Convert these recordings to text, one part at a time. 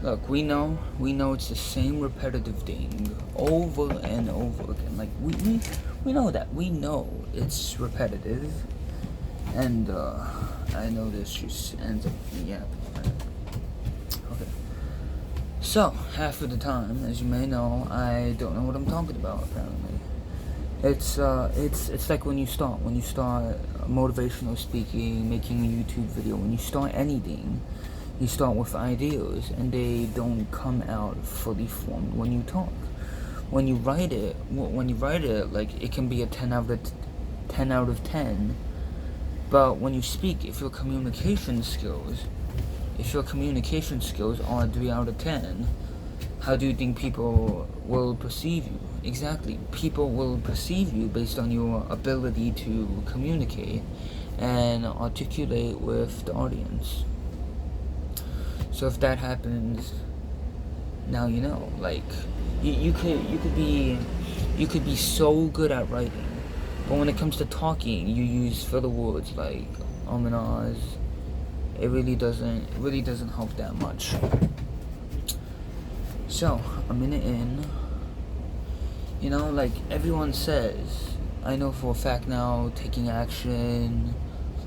Look, we know it's the same repetitive thing over and over again. Like we know that. We know it's repetitive, and I know this just ends up yeah. Okay. So half of the time, as you may know, I don't know what I'm talking about. Apparently, it's like when you start motivational speaking, making a YouTube video, when you start anything. You start with ideas and they don't come out fully formed when you talk. When you write it, like it can be a 10 out of 10. But when you speak, if your communication skills are 3 out of 10, how do you think people will perceive you? Exactly. People will perceive you based on your ability to communicate and articulate with the audience. So if that happens, now you know. Like you could be so good at writing, but when it comes to talking, you use filler words like and ahs. It really doesn't help that much. So a minute in, like everyone says, I know for a fact now, taking action.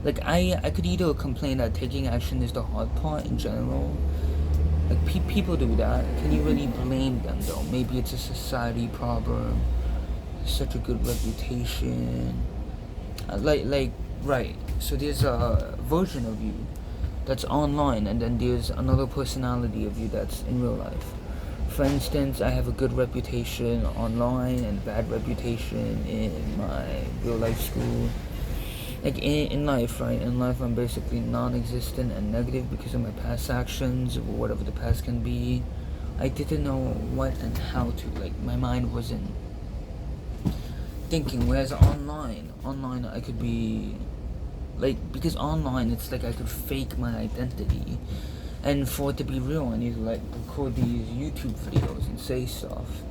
Like, I could either complain that taking action is the hard part in general. Like, people do that. Can you really blame them, though? Maybe it's a society problem. Such a good reputation. Right. So there's a version of you that's online, and then there's another personality of you that's in real life. For instance, I have a good reputation online and bad reputation in my real life school. Like in life, right? In life, I'm basically non-existent and negative because of my past actions, or whatever the past can be. I didn't know what and how to. Like, my mind wasn't thinking. Whereas online, I could be because online, it's like I could fake my identity, and for it to be real, I need to record these YouTube videos and say stuff.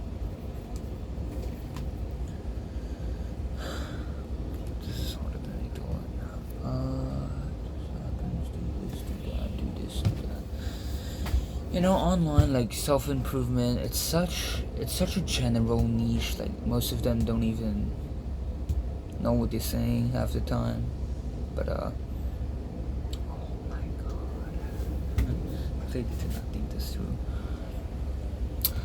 Online, like, self-improvement, it's such a general niche. Like, most of them don't even know what they're saying half the time. But oh my god, I did not think this through.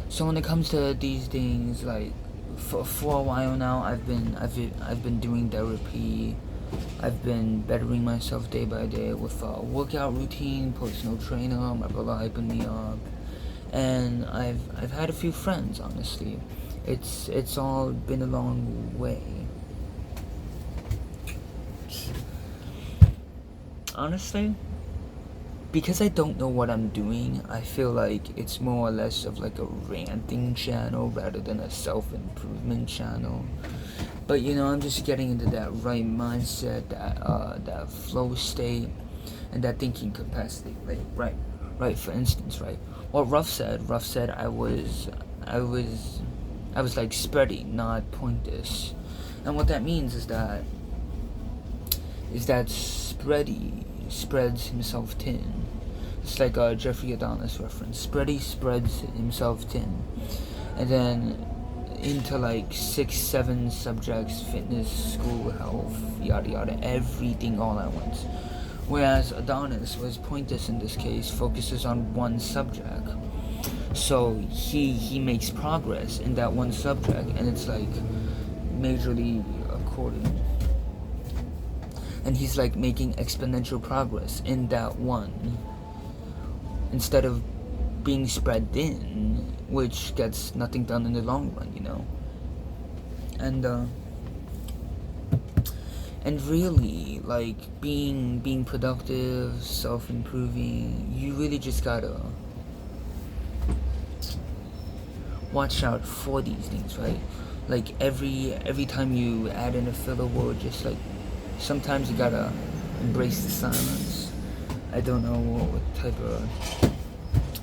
So when it comes to these things, like, for a while now, I've been doing therapy. I've been bettering myself day by day with a workout routine, personal trainer, my brother hyping me up, and I've had a few friends. Honestly, it's all been a long way. Honestly, because I don't know what I'm doing, I feel like it's more or less of like a ranting channel rather than a self-improvement channel. But I'm just getting into that right mindset, that flow state, and that thinking capacity. Like, right. For instance, right. What Ruff said I was like spready, not pointless. And what that means is that spready spreads himself thin. It's like a Jeffrey Adonis reference. Spready spreads himself thin, and then into like 6-7 subjects: fitness, school, health, yada yada, everything all at once. Whereas Adonis, was pointless in this case, focuses on one subject. So he makes progress in that one subject, and it's like majorly according. And he's like making exponential progress in that one, instead of being spread thin, which gets nothing done in the long run, and really, like, being productive, self-improving, you really just gotta watch out for these things, right? Like, every time you add in a filler word, just like, sometimes you gotta embrace the silence. I don't know what type of...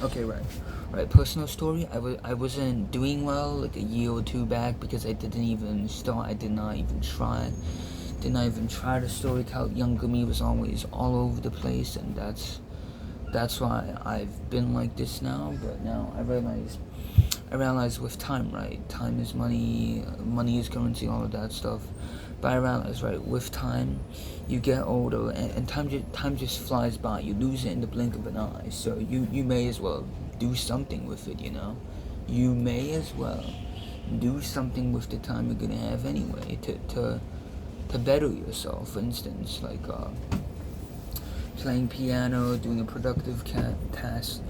Okay, right. Personal story. I wasn't doing well like a year or two back because I didn't even start. I did not even try. Did not even try to storytell. Younger me was always all over the place, and that's that's why I've been like this now. But now I realize with time, right? Time is money, money is currency, all of that stuff. But I realize, right, with time, you get older, and time just flies by. You lose it in the blink of an eye. So you may as well do something with it, you know? You may as well do something with the time you're gonna have anyway to better yourself. For instance, like playing piano, doing a productive task.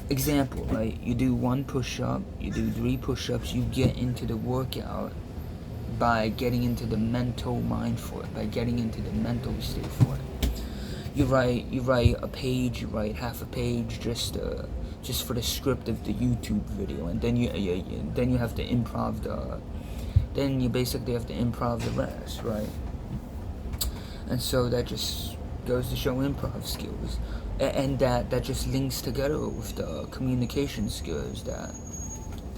Example, right? You do 1 push-up, you do 3 push-ups, you get into the workout by getting into the mental mind for it, by getting into the mental state for it. You write a page, you write half a page just for the script of the YouTube video, and then you have to improv then you basically have to improv the rest, right? And so that just goes to show improv skills, and that just links together with the communication skills that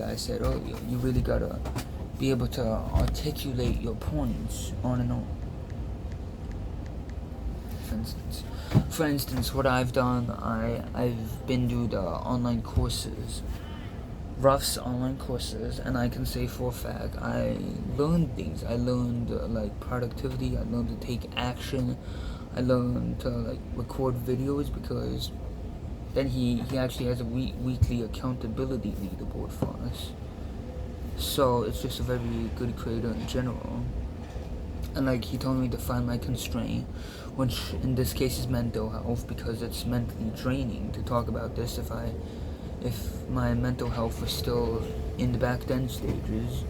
I said earlier. You really gotta be able to articulate your points on and on. For instance, what I've done, I've been to the online courses, Ruff's online courses, and I can say for a fact I learned things. I learned like productivity. I learned to take action. I learned to like record videos, because then he actually has a weekly accountability leaderboard for us. So it's just a very good creator in general. And like he told me to find my constraint, which in this case is mental health, because it's mentally draining to talk about this if my mental health was still in the back then stages.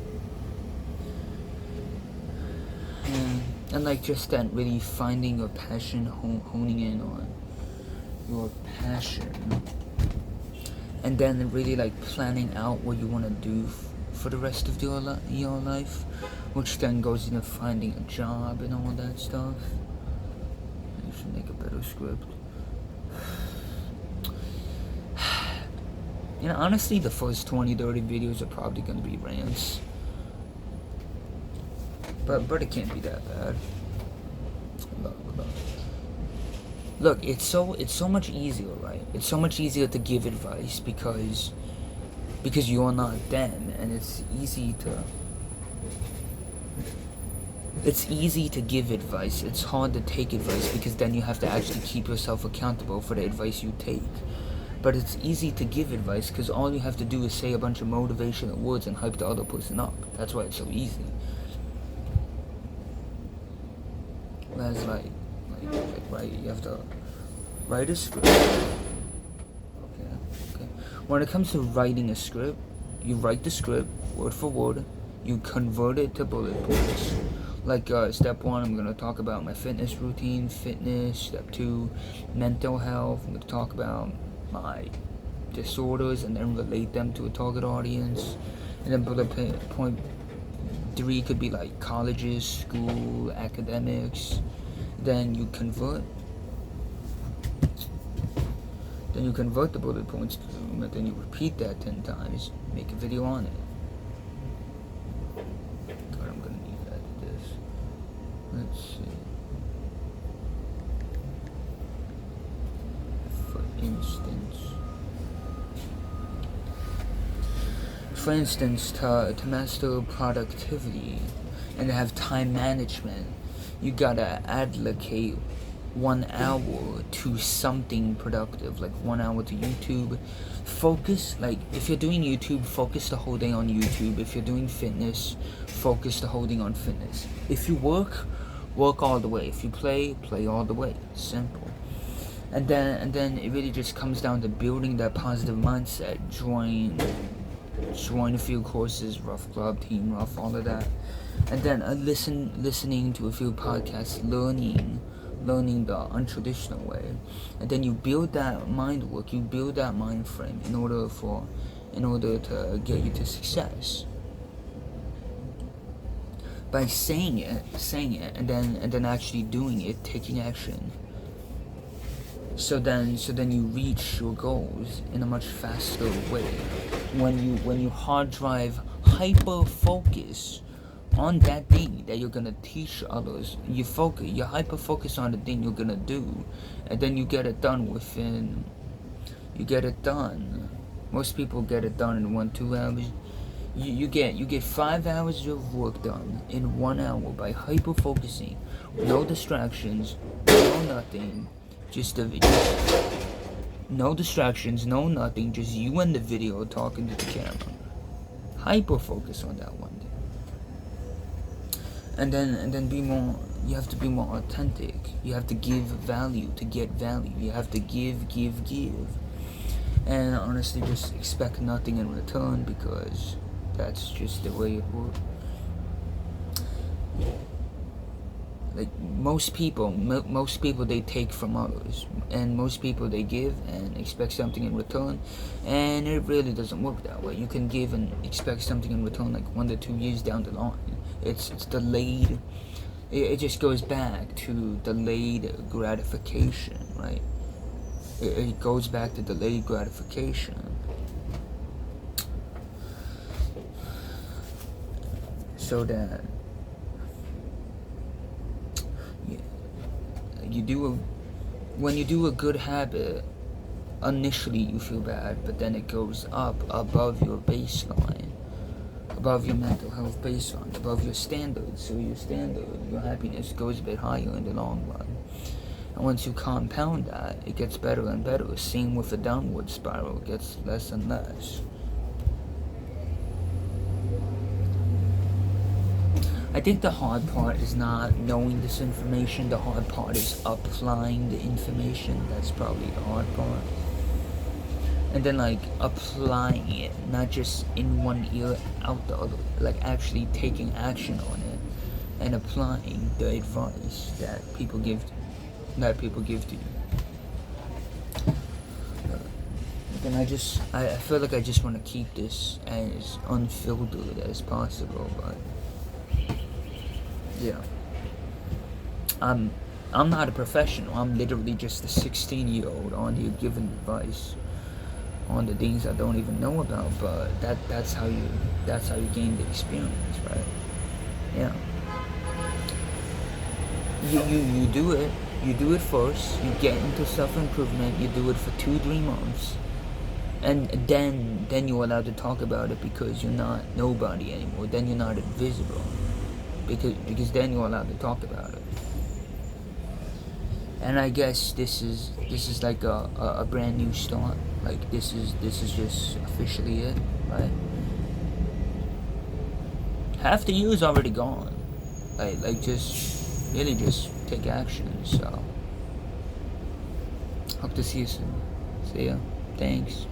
And like just then really finding your passion, honing in on your passion, and then really like planning out what you want to do for the rest of your life, which then goes into finding a job and all that stuff. I should make a better script. You know, honestly, the first 20-30 videos are probably going to be rants. But it can't be that bad. Look, it's so much easier, right? It's so much easier to give advice because you're not them, and it's easy to give advice. It's hard to take advice, because then you have to actually keep yourself accountable for the advice you take. But it's easy to give advice because all you have to do is say a bunch of motivational words and hype the other person up. That's why it's so easy. That's right, you have to write a script. Okay. When it comes to writing a script, you write the script word for word, you convert it to bullet points. Like step 1, I'm going to talk about my fitness routine, Step 2, mental health. I'm going to talk about my disorders and then relate them to a target audience. And then bullet point 3 could be like colleges, school, academics. Then you convert the bullet points to them, and then you repeat that 10 times, make a video on it. God, I'm gonna need that to this. Let's see. For instance, to master productivity and to have time management, you gotta allocate 1 hour to something productive, like 1 hour to YouTube. Focus, like if you're doing YouTube, focus the whole day on YouTube. If you're doing fitness, focus the whole day on fitness. If you work all the way. If you play all the way. Simple. And then it really just comes down to building that positive mindset. Join a few courses, Rough Club, Team Rough, all of that. And then listening to a few podcasts, learning the untraditional way. And then you build that mind work, you build that mind frame in order to get you to success. By saying it, and then actually doing it, taking action. So then you reach your goals in a much faster way. When you hard drive hyper focus on that thing that you're gonna teach others. You hyper focus on the thing you're gonna do, and then you get it done within. You get it done. Most people get it done in 1-2 hours. You get 5 hours of work done in 1 hour by hyper focusing, no distractions, no nothing, just the video. No distractions, no nothing, just you and the video talking to the camera. Hyper focus on that one thing. And then be more. You have to be more authentic. You have to give value to get value. You have to give. And honestly, just expect nothing in return, because that's just the way it works. Like most people they take from others, and most people they give and expect something in return, and it really doesn't work that way. You can give and expect something in return like 1 to 2 years down the line. It's delayed. It just goes back to delayed gratification, right? It goes back to delayed gratification. So that when you do a good habit, initially you feel bad, but then it goes up above your baseline, above your mental health baseline, above your standards. So your happiness goes a bit higher in the long run. And once you compound that, it gets better and better. Same with the downward spiral, it gets less and less. I think the hard part is not knowing this information. The hard part is applying the information. That's probably the hard part. And then like applying it, not just in one ear, out the other. Like actually taking action on it and applying the advice that people give to you. And I feel like I just want to keep this as unfiltered as possible, but yeah. I'm not a professional. I'm literally just a 16-year-old on here giving advice on the things I don't even know about, but that's how you gain the experience, right? Yeah. You do it. You do it first. You get into self-improvement. You do it for 2-3 months, and then you're allowed to talk about it, because you're not nobody anymore. Then you're not invisible, because then you're allowed to talk about it. And I guess this is like a brand new start. Like this is just officially it, right? Half the year is already gone. Like just really just take action. So hope to see you soon. See ya. Thanks.